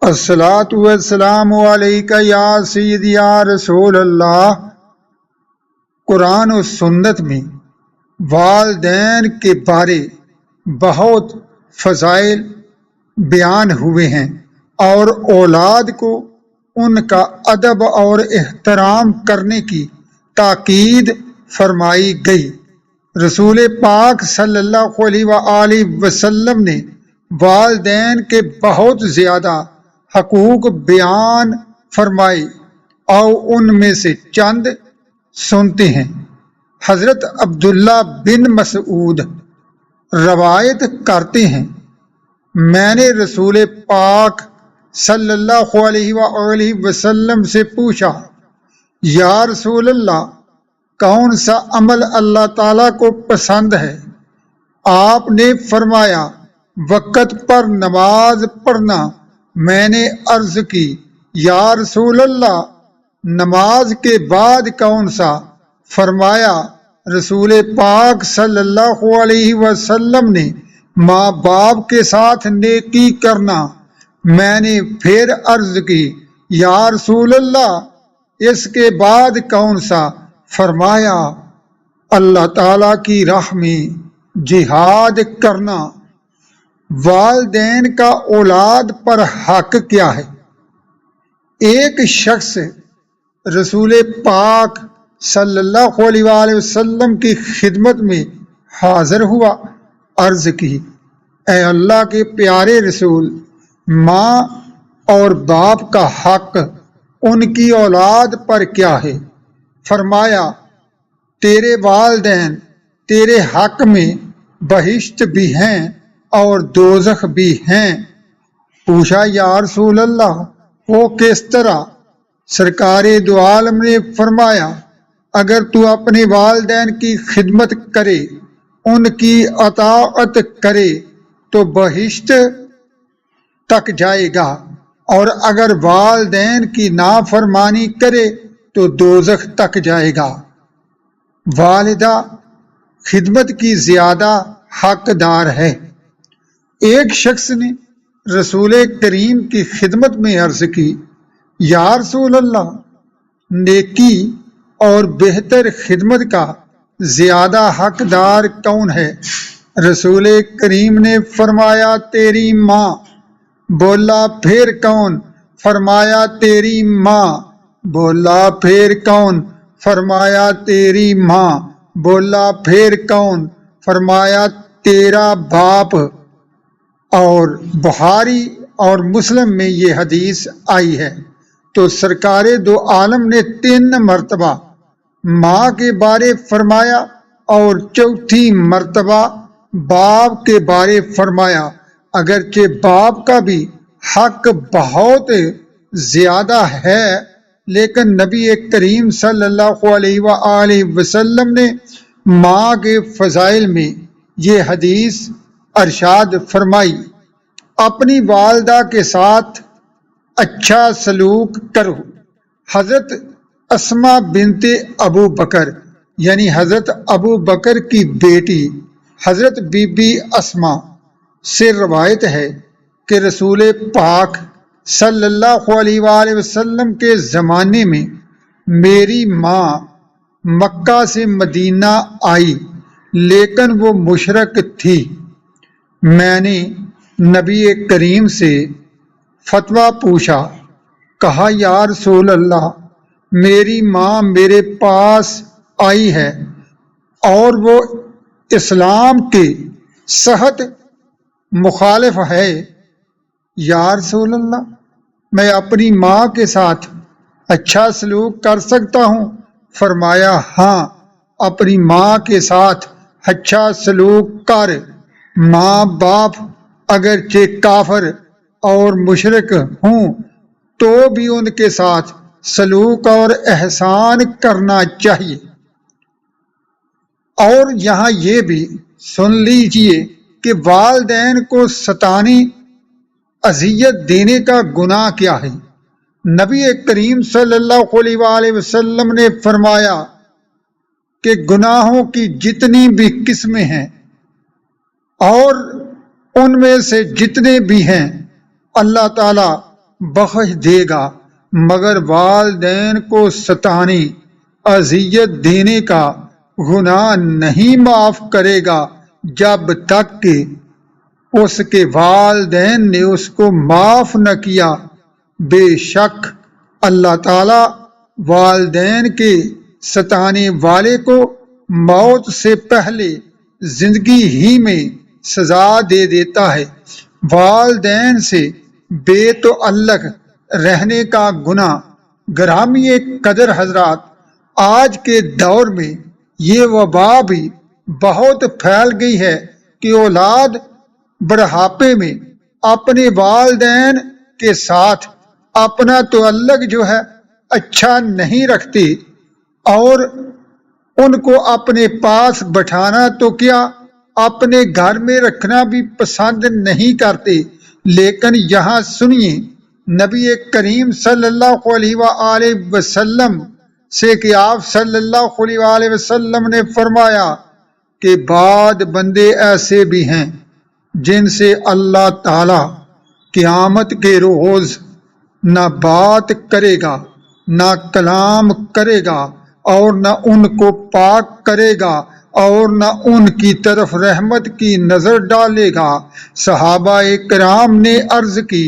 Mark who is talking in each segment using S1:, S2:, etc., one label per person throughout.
S1: الصلاۃ والسلام علیک یا سیدی یا رسول اللہ۔ قرآن و سنت میں والدین کے بارے بہت فضائل بیان ہوئے ہیں اور اولاد کو ان کا ادب اور احترام کرنے کی تاکید فرمائی گئی۔ رسول پاک صلی اللہ علیہ وآلہ وسلم نے والدین کے بہت زیادہ حقوق بیان فرمائے اور ان میں سے چند سنتے ہیں۔ حضرت عبداللہ بن مسعود روایت کرتے ہیں، میں نے رسول پاک صلی اللہ علیہ وآلہ وسلم سے پوچھا، یا رسول اللہ، کون سا عمل اللہ تعالیٰ کو پسند ہے؟ آپ نے فرمایا، وقت پر نماز پڑھنا۔ میں نے عرض کی، یا رسول اللہ، نماز کے بعد کون سا؟ فرمایا رسول پاک صلی اللہ علیہ وسلم نے، ماں باپ کے ساتھ نیکی کرنا۔ میں نے پھر عرض کی، یا رسول اللہ، اس کے بعد کون سا؟ فرمایا اللہ تعالی کی راہ میں جہاد کرنا۔ والدین کا اولاد پر حق کیا ہے؟ ایک شخص رسول پاک صلی اللہ علیہ وآلہ وسلم کی خدمت میں حاضر ہوا، عرض کی، اے اللہ کے پیارے رسول، ماں اور باپ کا حق ان کی اولاد پر کیا ہے؟ فرمایا، تیرے والدین تیرے حق میں بہشت بھی ہیں اور دوزخ بھی ہیں۔ پوچھا، یا رسول اللہ، وہ کس طرح؟ سرکار دو عالم نے فرمایا، اگر تو اپنے والدین کی خدمت کرے، ان کی اطاعت کرے تو بہشت تک جائے گا، اور اگر والدین کی نافرمانی کرے تو دوزخ تک جائے گا۔ والدہ خدمت کی زیادہ حقدار ہے۔ ایک شخص نے رسول کریم کی خدمت میں عرض کی، یا رسول اللہ، نیکی اور بہتر خدمت کا زیادہ حقدار کون ہے؟ رسول کریم نے فرمایا، تیری ماں۔ بولا، پھر کون؟ فرمایا، تیری ماں۔ بولا، پھر کون؟ فرمایا، تیری ماں۔ بولا، پھر کون؟ فرمایا، تیرا باپ۔ اور بخاری اور مسلم میں یہ حدیث آئی ہے۔ تو سرکار دو عالم نے 3 مرتبہ ماں کے بارے فرمایا اور 4تھی مرتبہ باپ کے بارے فرمایا، اگرچہ باپ کا بھی حق بہت زیادہ ہے، لیکن نبی کریم صلی اللہ علیہ وآلہ وسلم نے ماں کے فضائل میں یہ حدیث ارشاد فرمائی، اپنی والدہ کے ساتھ اچھا سلوک کرو۔ حضرت اسماء بنت ابو بکر یعنی حضرت ابو بکر کی بیٹی حضرت بی بی اسماء سے روایت ہے کہ رسول پاک صلی اللہ علیہ وآلہ وسلم کے زمانے میں میری ماں مکہ سے مدینہ آئی، لیکن وہ مشرک تھی۔ میں نے نبی کریم سے فتویٰ پوچھا، کہا، یا رسول اللہ، میری ماں میرے پاس آئی ہے اور وہ اسلام کے سخت مخالف ہے، یا رسول اللہ، میں اپنی ماں کے ساتھ اچھا سلوک کر سکتا ہوں؟ فرمایا، ہاں، اپنی ماں کے ساتھ اچھا سلوک کر۔ ماں باپ اگرچہ کافر اور مشرک ہوں تو بھی ان کے ساتھ سلوک اور احسان کرنا چاہیے۔ اور یہاں یہ بھی سن لیجئے کہ والدین کو ستانے، اذیت دینے کا گناہ کیا ہے۔ نبی کریم صلی اللہ علیہ وآلہ وسلم نے فرمایا کہ گناہوں کی جتنی بھی قسمیں ہیں اور ان میں سے جتنے بھی ہیں، اللہ تعالیٰ بخش دے گا، مگر والدین کو ستانے اذیت دینے کا گناہ نہیں معاف کرے گا جب تک کہ اس کے والدین نے اس کو معاف نہ کیا۔ بے شک اللہ تعالی والدین کے ستانے والے کو موت سے پہلے زندگی ہی میں سزا دے دیتا ہے۔ والدین سے بے تعلق رہنے کا گناہ، گرامی قدر حضرات، آج کے دور میں یہ وبا بھی بہت پھیل گئی ہے کہ اولاد بڑھاپے میں اپنے والدین کے ساتھ اپنا تعلق جو ہے اچھا نہیں رکھتے، اور ان کو اپنے پاس بٹھانا تو کیا اپنے گھر میں رکھنا بھی پسند نہیں کرتے۔ لیکن یہاں سنیے نبی کریم صلی اللہ علیہ وآلہ وسلم سے کہ آپ صلی اللہ علیہ وآلہ وسلم نے فرمایا کہ بعض بندے ایسے بھی ہیں جن سے اللہ تعالی قیامت کے روز نہ بات کرے گا، نہ کلام کرے گا، اور نہ ان کو پاک کرے گا، اور نہ ان کی طرف رحمت کی نظر ڈالے گا۔ صحابہ کرام نے عرض کی،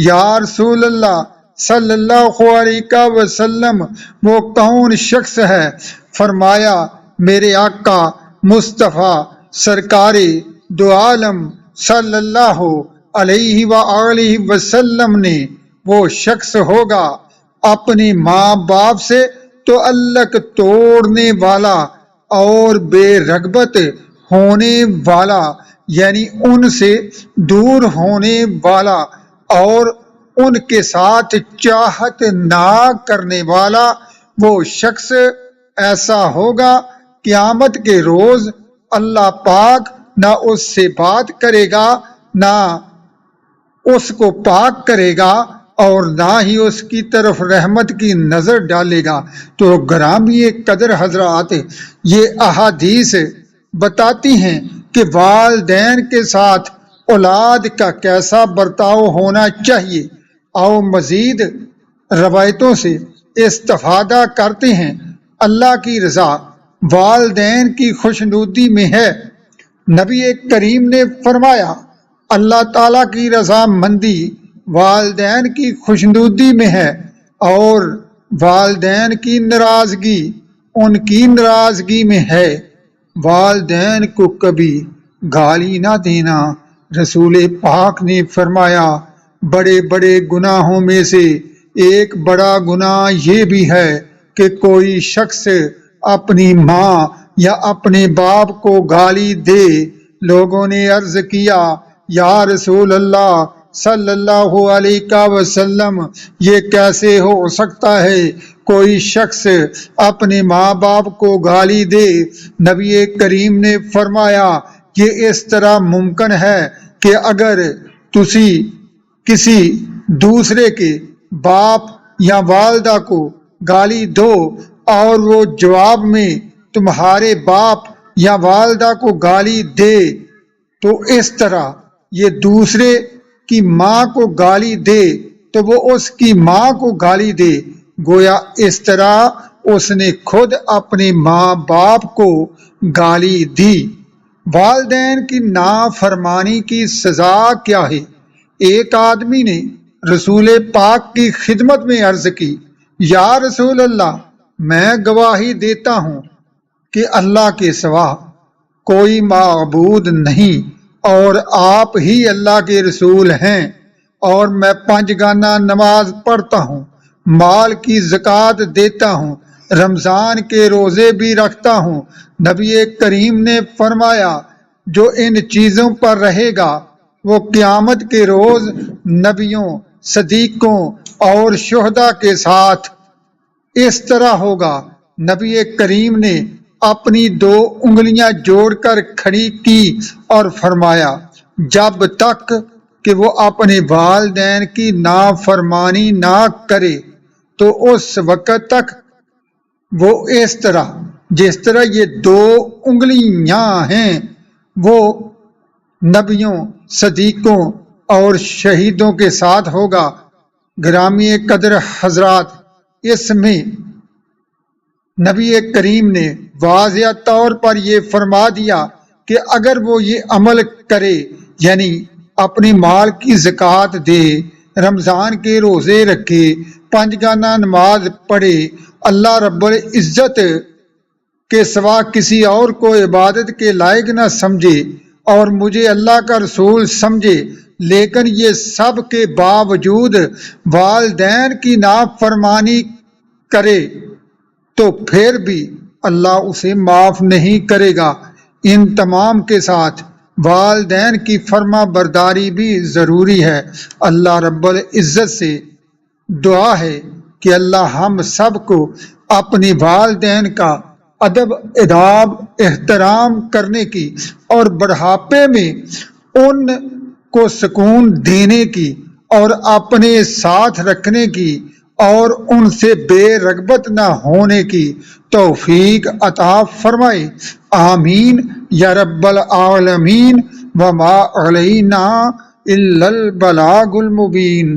S1: یا رسول اللہ صلی اللہ علیہ وسلم وہ کون شخص ہے؟ فرمایا، میرے آقا مصطفیٰ سرکار دو عالم صلی اللہ علیہ وآلہ وسلم نے وہ شخص ہوگا اپنی ماں باپ سے تعلق توڑنے والا اور بے رغبت ہونے والا، یعنی ان سے دور ہونے والا اور ان کے ساتھ چاہت نہ کرنے والا، وہ شخص ایسا ہوگا قیامت کے روز اللہ پاک نہ اس سے بات کرے گا، نہ اس کو پاک کرے گا، اور نہ ہی اس کی طرف رحمت کی نظر ڈالے گا۔ تو گرامی قدر حضرات، یہ احادیث بتاتی ہیں کہ والدین کے ساتھ اولاد کا کیسا برتاؤ ہونا چاہیے۔ اور مزید روایتوں سے استفادہ کرتے ہیں۔ اللہ کی رضا والدین کی خوشنودی میں ہے۔ نبی کریم نے فرمایا، اللہ تعالیٰ کی رضا مندی والدین کی خوشنودی میں ہے، اور والدین کی ناراضگی ان کی ناراضگی میں ہے۔ والدین کو کبھی گالی نہ دینا۔ رسول پاک نے فرمایا، بڑے بڑے گناہوں میں سے ایک بڑا گناہ یہ بھی ہے کہ کوئی شخص اپنی ماں یا اپنے باپ کو گالی دے۔ لوگوں نے عرض کیا، یا رسول اللہ صلی اللہ علیہ وسلم، یہ کیسے ہو سکتا ہے کوئی شخص اپنے ماں باپ کو گالی دے؟ نبی کریم نے فرمایا، یہ اس طرح ممکن ہے کہ اگر تسی کسی دوسرے کے باپ یا والدہ کو گالی دو اور وہ جواب میں تمہارے باپ یا والدہ کو گالی دے، تو اس طرح یہ دوسرے کی ماں کو گالی دے تو وہ اس کی ماں کو گالی دے، گویا اس طرح اس نے خود اپنے ماں باپ کو گالی دی۔ والدین کی نافرمانی کی سزا کیا ہے؟ ایک آدمی نے رسول پاک کی خدمت میں عرض کی، یا رسول اللہ، میں گواہی دیتا ہوں کہ اللہ کے سوا کوئی معبود نہیں، اور آپ ہی اللہ کے رسول ہیں، اور میں 5 گانا نماز پڑھتا ہوں، مال کی زکوٰۃ دیتا ہوں، رمضان کے روزے بھی رکھتا ہوں۔ نبی کریم نے فرمایا، جو ان چیزوں پر رہے گا وہ قیامت کے روز نبیوں، صدیقوں اور شہداء کے ساتھ اس طرح ہوگا۔ نبی کریم نے اپنی 2 انگلیاں جوڑ کر کھڑی کی اور فرمایا، جب تک کہ وہ اپنے والدین کی نافرمانی نہ کرے تو اس وقت تک وہ اس طرح جس طرح یہ 2 انگلیاں ہیں وہ نبیوں، صدیقوں اور شہیدوں کے ساتھ ہوگا۔ گرامی قدر حضرات، اس میں نبی کریم نے واضح طور پر یہ فرما دیا کہ اگر وہ یہ عمل کرے، یعنی اپنی مال کی زکوٰۃ دے، رمضان کے روزے رکھے، پنجگانہ نماز پڑھے، اللہ رب العزت کے سوا کسی اور کو عبادت کے لائق نہ سمجھے اور مجھے اللہ کا رسول سمجھے، لیکن یہ سب کے باوجود والدین کی نافرمانی کرے تو پھر بھی اللہ اسے معاف نہیں کرے گا۔ ان تمام کے ساتھ والدین کی فرما برداری بھی ضروری ہے۔ اللہ رب العزت سے دعا ہے کہ اللہ ہم سب کو اپنی والدین کا ادب اداب احترام کرنے کی اور بڑھاپے میں ان کو سکون دینے کی اور اپنے ساتھ رکھنے کی اور ان سے بے رغبت نہ ہونے کی توفیق عطا فرمائے۔ آمین یا رب العالمین۔ وما علینا الا البلاغ المبین۔